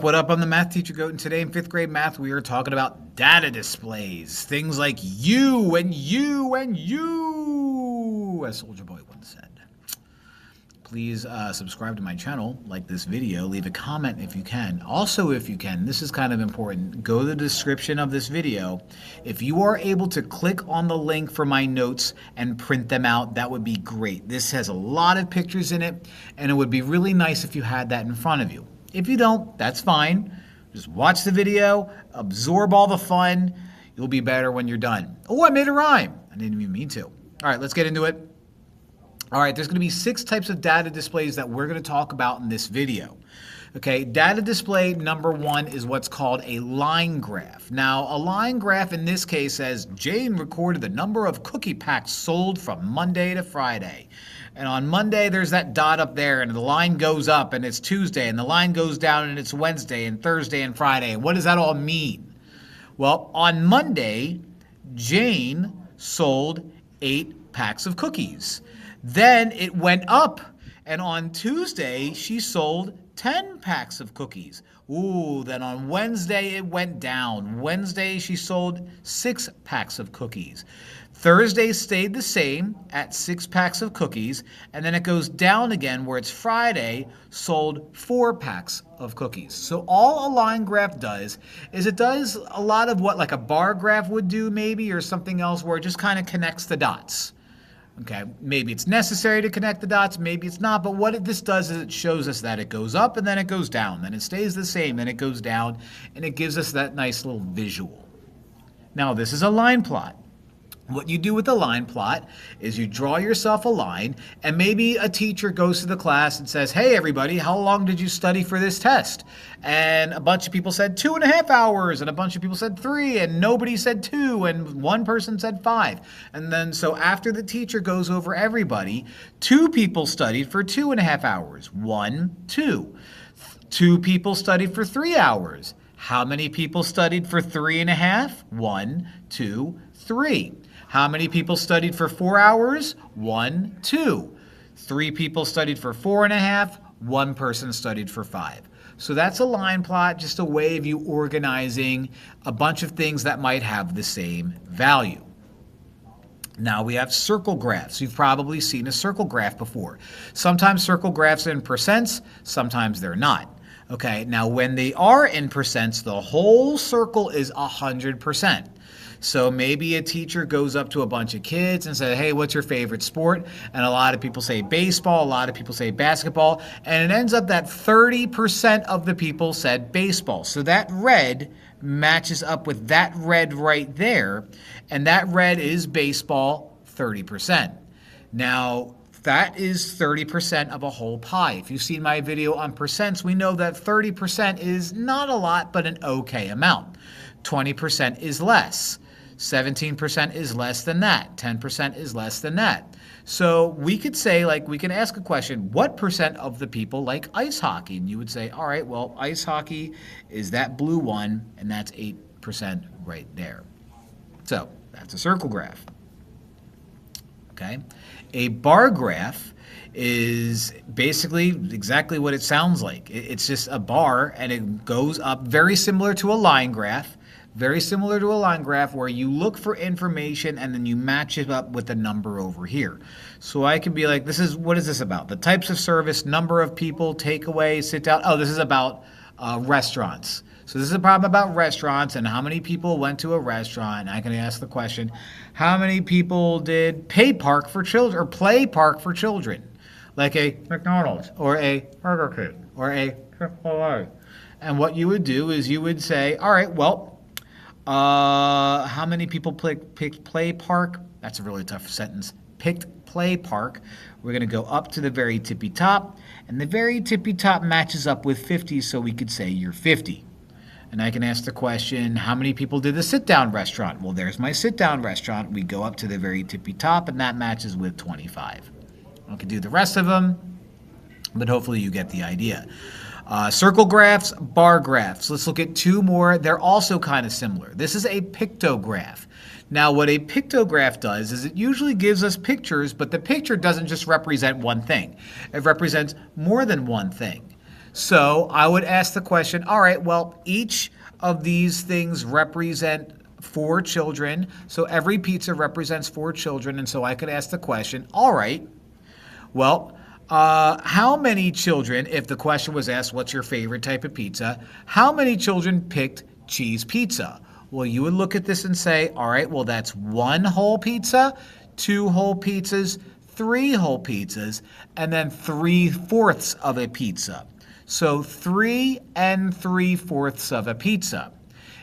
up? What up? I'm the math teacher Goat, and today in 5th grade math, we are talking about data displays. Things like you and you and you, as Soldier Boy once said. Please subscribe to my channel, like this video, leave a comment if you can. Also, if you can, this is kind of important, go to the description of this video. If you are able to click on the link for my notes and print them out, that would be great. This has a lot of pictures in it, and it would be really nice if you had that in front of you. If you don't, that's fine. Just watch the video, absorb all the fun. You'll be better when you're done. Oh, I made a rhyme. I didn't even mean to. All right, let's get into it. All right, there's going to be 6 types of data displays that we're going to talk about in this video. Okay, data display number 1 is what's called a line graph. Now, a line graph in this case says Jane recorded the number of cookie packs sold from Monday to Friday. And on Monday, there's that dot up there, and the line goes up, and it's Tuesday, and the line goes down, and it's Wednesday, and Thursday, and Friday. What does that all mean? Well, on Monday, Jane sold 8 packs of cookies. Then it went up, and on Tuesday, she sold 10 packs of cookies. Ooh, then on Wednesday, it went down. Wednesday, she sold 6 packs of cookies. Thursday stayed the same at 6 packs of cookies, and then it goes down again where it's Friday, sold 4 packs of cookies. So all a line graph does is it does a lot of what like a bar graph would do maybe, or something else where it just kind of connects the dots. Okay, maybe it's necessary to connect the dots, maybe it's not, but what this does is it shows us that it goes up and then it goes down, then it stays the same, then it goes down, and it gives us that nice little visual. Now, this is a line plot. What you do with a line plot is you draw yourself a line, and maybe a teacher goes to the class and says, hey everybody, how long did you study for this test? And a bunch of people said 2.5 hours, and a bunch of people said 3, and nobody said 2, and one person said 5. And then so after the teacher goes over everybody, 2 people studied for 2.5 hours. 1, 2. 2 people studied for 3 hours. How many people studied for 3.5? 1, 2, 3. How many people studied for 4 hours? 1, 2. 3 people studied for 4.5. 1 person studied for 5. So that's a line plot, just a way of you organizing a bunch of things that might have the same value. Now we have circle graphs. You've probably seen a circle graph before. Sometimes circle graphs are in percents, sometimes they're not. Okay, now when they are in percents, the whole circle is 100%. So maybe a teacher goes up to a bunch of kids and says, hey, what's your favorite sport? And a lot of people say baseball, a lot of people say basketball, and it ends up that 30% of the people said baseball. So that red matches up with that red right there, and that red is baseball 30%. Now, that is 30% of a whole pie. If you've seen my video on percents, we know that 30% is not a lot, but an okay amount. 20% is less. 17% is less than that. 10% is less than that. So we could say, like, we can ask a question, what percent of the people like ice hockey? And you would say, all right, well, ice hockey is that blue one, and that's 8% right there. So that's a circle graph. Okay. A bar graph is basically exactly what it sounds like. It's just a bar, and it goes up, very similar to a line graph. Very similar to a line graph where you look for information and then you match it up with the number over here. So I can be like, what is this about? The types of service, number of people, takeaway, sit down. Oh, this is about restaurants. So this is a problem about restaurants and how many people went to a restaurant. And I can ask the question, how many people did play park for children? Like a McDonald's or a Burger King or a Chick-fil-A. And what you would do is you would say, all right, well, how many people picked play park? That's a really tough sentence. Picked play park. We're going to go up to the very tippy top, and the very tippy top matches up with 50, so we could say you're 50. And I can ask the question, how many people did the sit-down restaurant? Well, there's my sit-down restaurant. We go up to the very tippy top, and that matches with 25. I can do the rest of them, but hopefully you get the idea. Circle graphs, bar graphs. Let's look at 2 more. They're also kind of similar. This is a pictograph. Now, what a pictograph does is it usually gives us pictures, but the picture doesn't just represent one thing. It represents more than one thing. So I would ask the question, all right, well, each of these things represent 4 children. So every pizza represents 4 children. And so I could ask the question, all right, well, how many children, if the question was asked, what's your favorite type of pizza? How many children picked cheese pizza? Well, you would look at this and say, all right, well, that's 1 whole pizza, 2 whole pizzas, 3 whole pizzas, and then 3/4 of a pizza. So 3 3/4 of a pizza.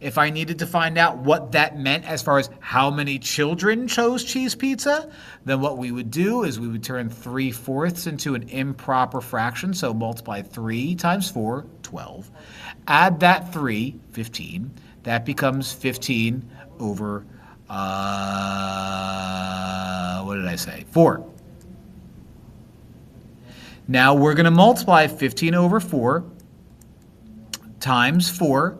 If I needed to find out what that meant as far as how many children chose cheese pizza, then what we would do is we would turn 3/4 into an improper fraction. So multiply 3 times 4, 12. Add that 3, 15. That becomes 15 over, what did I say? 4. Now we're going to multiply 15 over 4 times 4.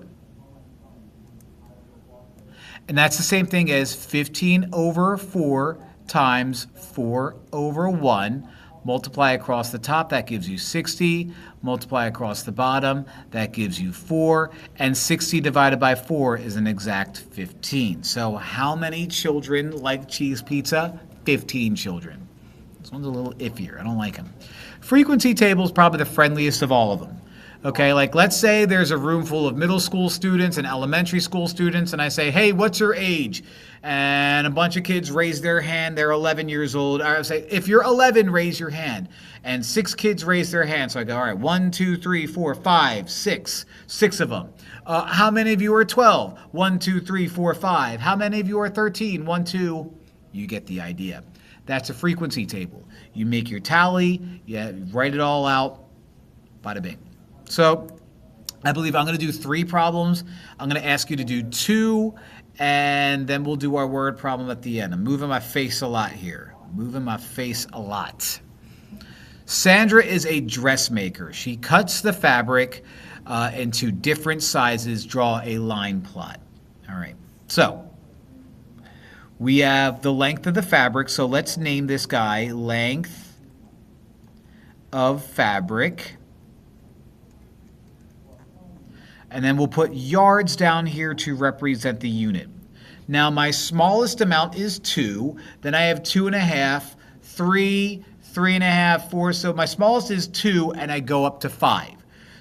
And that's the same thing as 15 over 4 times 4 over 1. Multiply across the top, that gives you 60. Multiply across the bottom, that gives you 4. And 60 divided by 4 is an exact 15. So how many children like cheese pizza? 15 children. This one's a little iffier. I don't like them. Frequency table is probably the friendliest of all of them. Okay, like let's say there's a room full of middle school students and elementary school students, and I say, hey, what's your age? And a bunch of kids raise their hand, they're 11 years old. I say, if you're 11, raise your hand. And 6 kids raise their hand. So I go, all right, 1, 2, 3, 4, 5, 6. 6 of them. How many of you are 12? 1, 2, 3, 4, 5. How many of you are 13? 1, 2. You get the idea. That's a frequency table. You make your tally, you write it all out, bada bing. So I believe I'm going to do 3 problems. I'm going to ask you to do 2, and then we'll do our word problem at the end. I'm moving my face a lot here. Moving my face a lot. Sandra is a dressmaker. She cuts the fabric into different sizes. Draw a line plot. All right. So we have the length of the fabric. So let's name this guy length of fabric. And then we'll put yards down here to represent the unit. Now my smallest amount is 2. Then I have 2.5, 3, 3.5, 4. So my smallest is 2, and I go up to 5.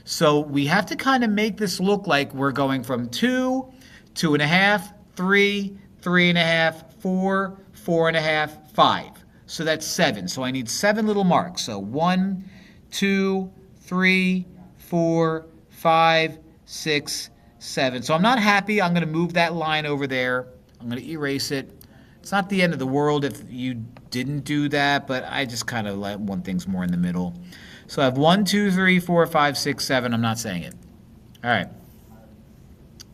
So we have to kind of make this look like we're going from 2, 2.5, 3, 3.5, 4, 4.5, 5. So that's 7. So I need 7 little marks. So 1, 2, 3, 4, 5, 6, 7. So I'm not happy. I'm going to move that line over there. I'm going to erase it. It's not the end of the world if you didn't do that, but I just kind of want things more in the middle. So I have 1, 2, 3, 4, 5, 6, 7. I'm not saying it. All right.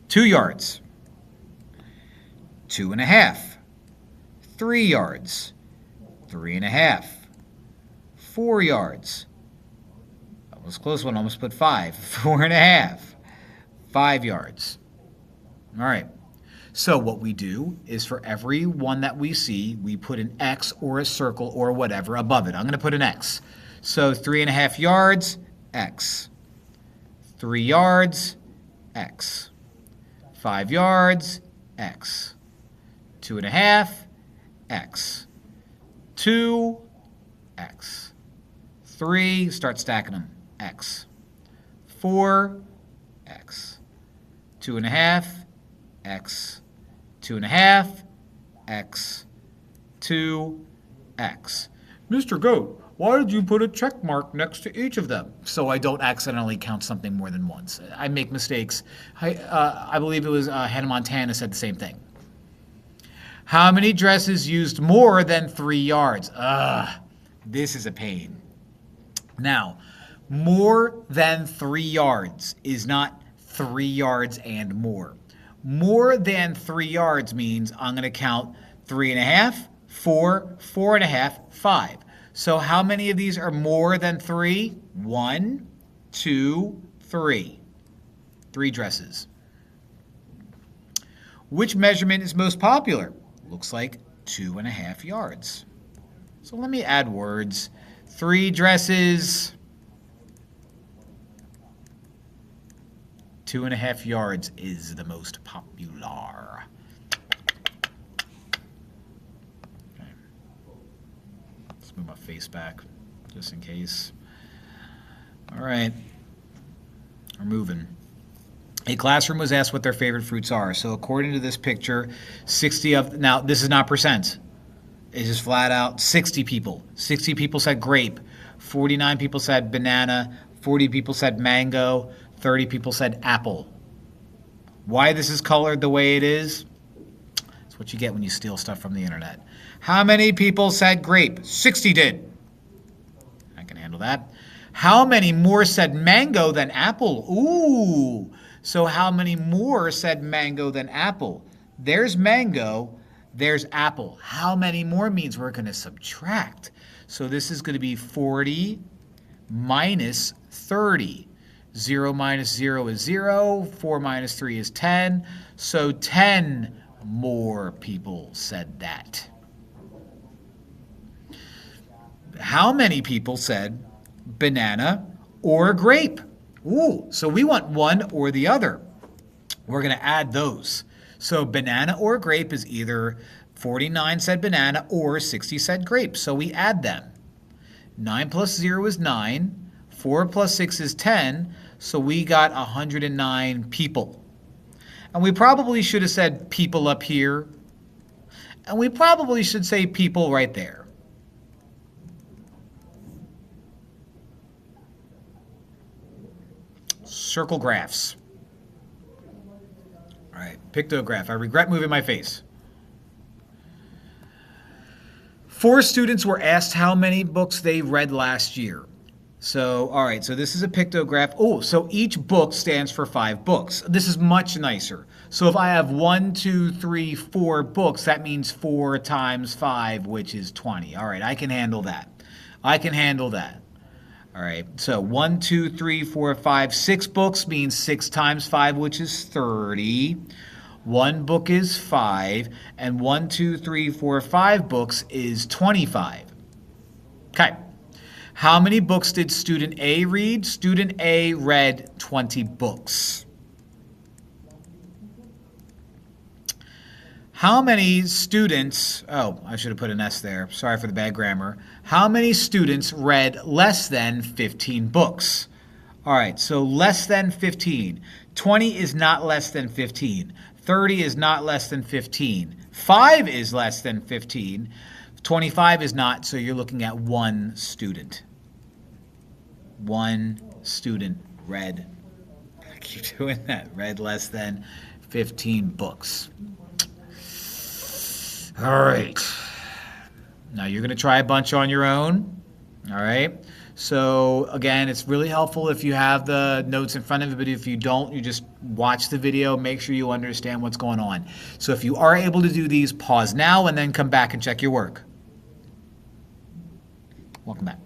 2 yards. 2.5. 3 yards. 3.5. 4 yards. That was a close one. Almost put 5. 4.5. 5 yards. All right. So what we do is for every one that we see, we put an X or a circle or whatever above it. I'm going to put an X. So 3.5 yards, X. 3 yards, X. 5 yards, X. 2.5, X. 2, X. 3, start stacking them, X. 4, X. 2.5, X. 2.5, X. 2, X. Mr. Goat, why did you put a check mark next to each of them? So I don't accidentally count something more than once. I make mistakes. I believe it was Hannah Montana said the same thing. How many dresses used more than 3 yards? This is a pain. Now, more than 3 yards is not 3 yards and more. More than 3 yards means I'm going to count 3.5, 4, 4.5, 5. So how many of these are more than 3? 1, 2, 3. 3 dresses. Which measurement is most popular? Looks like 2.5 yards. So let me add words. 3 dresses. 2.5 yards is the most popular. Okay. Let's move my face back just in case. All right. We're moving. A classroom was asked what their favorite fruits are. So according to this picture, 60 of, now this is not percent. It's just flat out 60 people. 60 people said grape. 49 people said banana. 40 people said mango. 30 people said apple. Why this is colored the way it is? It's what you get when you steal stuff from the internet. How many people said grape? 60 did. I can handle that. How many more said mango than apple? Ooh. So how many more said mango than apple? There's mango. There's apple. How many more means we're going to subtract. So this is going to be 40 minus 30. 0 minus 0 is 0. 4 minus 3 is 10. So 10 more people said that. How many people said banana or grape? Ooh, so we want one or the other. We're going to add those. So banana or grape is either 49 said banana or 60 said grape. So we add them. 9 plus 0 is 9. 4 plus 6 is 10. So we got 109 people. And we probably should have said people up here. And we probably should say people right there. Circle graphs. All right, pictograph. I regret moving my face. 4 students were asked how many books they read last year. So, all right, so this is a pictograph. Oh, so each book stands for 5 books. This is much nicer. So if I have 1, 2, 3, 4 books, that means 4 times 5, which is 20. All right, I can handle that. I can handle that. All right, so 1, 2, 3, 4, 5, 6 books means 6 times 5, which is 30. 1 book is 5, and 1, 2, 3, 4, 5 books is 25. Okay. How many books did student A read? Student A read 20 books. How many students, oh, I should have put an S there. Sorry for the bad grammar. How many students read less than 15 books? All right, so less than 15. 20 is not less than 15. 30 is not less than 15. 5 is less than 15. 25 is not, so you're looking at 1 student. 1 student read, I keep doing that, read less than 15 books. All right. Now you're going to try a bunch on your own. All right. So again, it's really helpful if you have the notes in front of you, but if you don't, you just watch the video, make sure you understand what's going on. So if you are able to do these, pause now and then come back and check your work. Welcome back.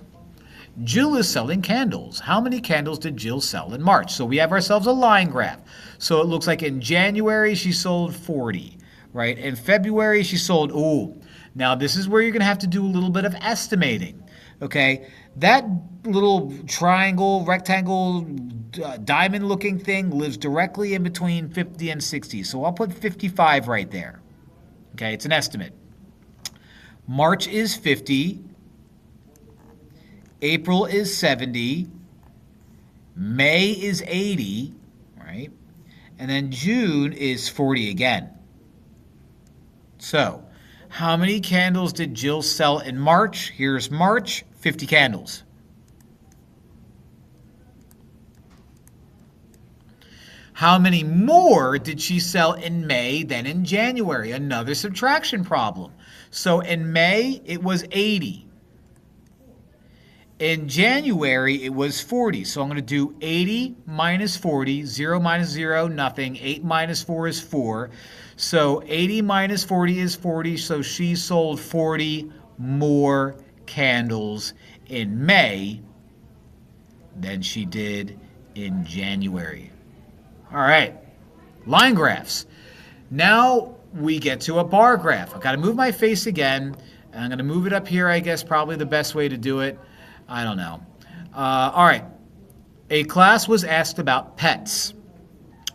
Jill is selling candles. How many candles did Jill sell in March? So we have ourselves a line graph. So it looks like in January she sold 40. Right? In February, she sold, ooh, now this is where you're going to have to do a little bit of estimating, okay? That little triangle, rectangle, diamond-looking thing lives directly in between 50 and 60, so I'll put 55 right there, okay? It's an estimate. March is 50. April is 70. May is 80, right? And then June is 40 again. So, how many candles did Jill sell in March? Here's March, 50 candles. How many more did she sell in May than in January? Another subtraction problem. So in May, it was 80. In January, it was 40. So I'm going to do 80 minus 40. 0 minus 0, nothing. 8 minus 4 is 4. So 80 minus 40 is 40. So she sold 40 more candles in May than she did in January. All right, line graphs. Now we get to a bar graph. I've got to move my face again. And I'm going to move it up here, I guess, probably the best way to do it. I don't know. All right. A class was asked about pets.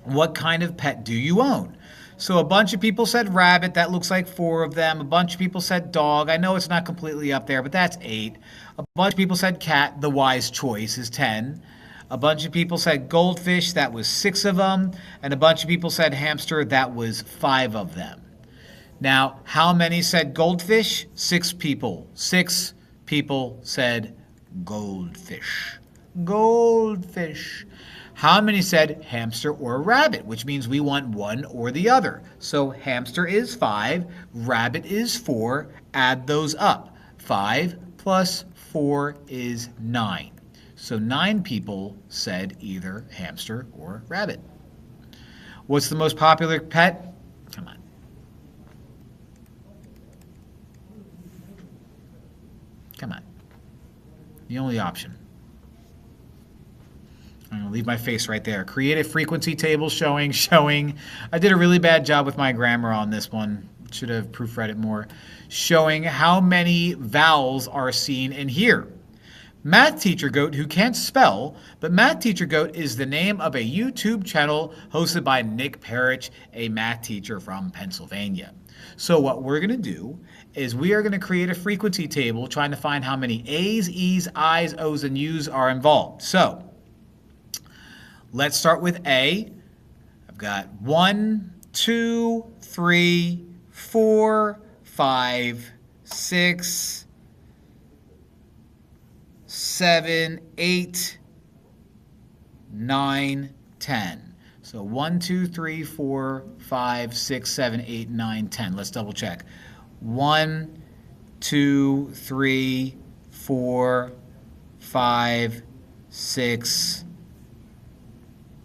What kind of pet do you own? So a bunch of people said rabbit. That looks like 4 of them. A bunch of people said dog. I know it's not completely up there, but that's 8. A bunch of people said cat. The wise choice is 10. A bunch of people said goldfish. That was 6 of them. And a bunch of people said hamster. That was 5 of them. Now, how many said goldfish? 6 people. 6 people said goldfish. Goldfish. How many said hamster or rabbit, which means we want one or the other? So hamster is 5, rabbit is 4. Add those up. 5 plus 4 is 9. So 9 people said either hamster or rabbit. What's the most popular pet? Come on. Come on. The only option. I'm going to leave my face right there. Create a frequency table showing. I did a really bad job with my grammar on this one. Should have proofread it more. Showing how many vowels are seen in here. Math Teacher Goat, who can't spell, but Math Teacher Goat is the name of a YouTube channel hosted by Nick Parrish, a math teacher from Pennsylvania. So what we're going to do is we are going to create a frequency table trying to find how many A's, E's, I's, O's, and U's are involved. So let's start with A. I've got 1, 2, 3, 4, 5, 6, 7, 8, 9, 10. So 1, 2, 3, 4, 5, 6, 7, 8, 9, 10. Let's double check. 1, 2, 3, 4, 5, 6,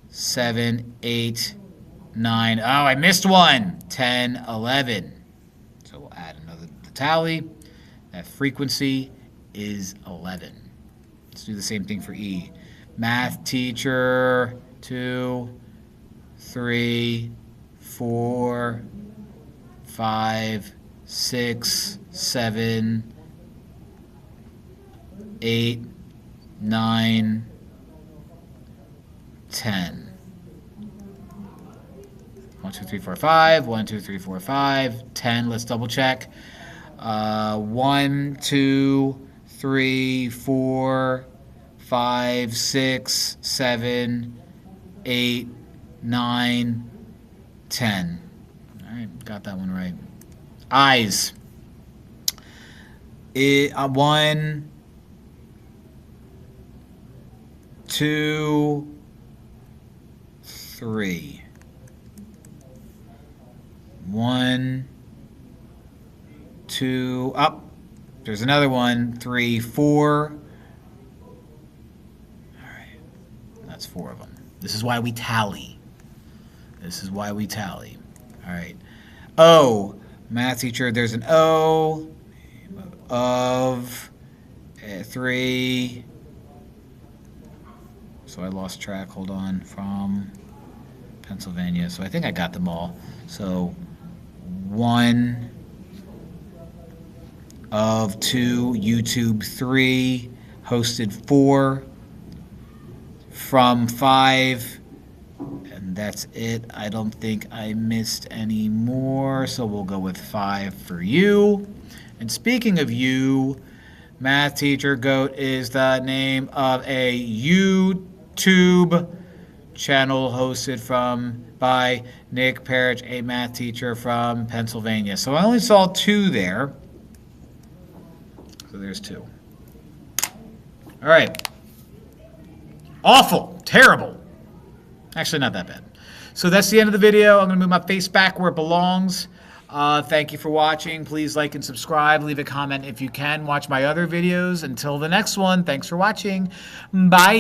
7, 8, 9. Oh, I missed one. 10, 11. So we'll add another tally. That frequency is 11. Let's do the same thing for E. Math teacher, 2, 3, 4, 5, 6, 7, 8, 9, 10. 1, 2, 3, 4, 5. 1, 2, 3, 4, 5. 10. Let's double check. 1, 2, 3, 4, 5, 6, 7, 8, 9, 10. All right, got that one right. Eyes. 1, 2, 3. 1, 2, up. There's another one. 3, 4. All right. That's 4 of them. This is why we tally. This is why we tally. All right. O. Math teacher, there's an O of 3. So I lost track. Hold on. From Pennsylvania. So I think I got them all. So 1 of 2, YouTube 3, hosted 4, from 5, and that's it. I don't think I missed any more, so we'll go with 5 for you. And speaking of you, Math Teacher Goat is the name of a YouTube channel hosted by Nick Parrish, a math teacher from Pennsylvania. So I only saw 2 there. So there's 2. All right. Awful. Terrible. Actually, not that bad. So that's the end of the video. I'm going to move my face back where it belongs. Thank you for watching. Please like and subscribe. Leave a comment if you can. Watch my other videos. Until the next one, thanks for watching. Bye.